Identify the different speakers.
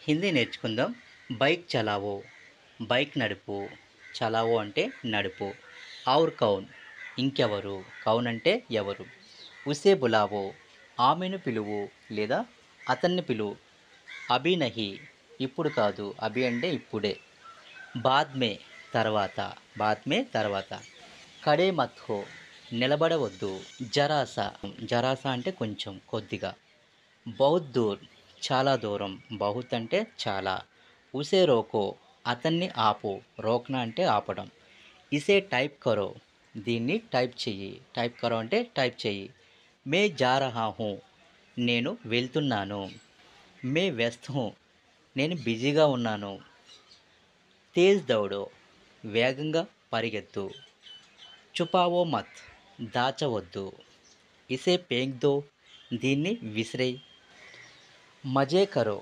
Speaker 1: హిందీ నేర్చుకుందాం. Bike చలావో, bike నడుపు. చలావో అంటే నడుపు. ఔర్ కౌన్, ఇంకెవరు. కౌన్ అంటే ఎవరు. ఉసే బులావో, ఆమెను పిలువు లేదా అతన్ని పిలువు. అభి నహి, ఇప్పుడు కాదు. అభి అంటే ఇప్పుడే. బాద్ మే, తర్వాత. బాద్ మే తర్వాత. ఖడే మత్ హో, నిలబడవద్దు. జరాసా, జరాసా అంటే కొంచెం, కొద్దిగా. బహుత్ దూర్, చాలా దూరం. బహుత్ అంటే చాలా. ఉసే రోకో, అతన్ని ఆపు. రోక్నా అంటే ఆపడం. ఇసే టైప్ కరో, దీన్ని టైప్ చెయ్యి. టైప్ కరో అంటే టైప్ చెయ్యి. మే జా రహా హూ, నేను వెళ్తున్నాను. మే వ్యస్త్ హూ, నేను బిజీగా ఉన్నాను. తేజ్ దౌడో, వేగంగా పరిగెత్తు. చుపావో మత్, దాచవద్దు. ఇసే ఫేంక్ దో, దీన్ని విసిరేయ్. మజే కరో,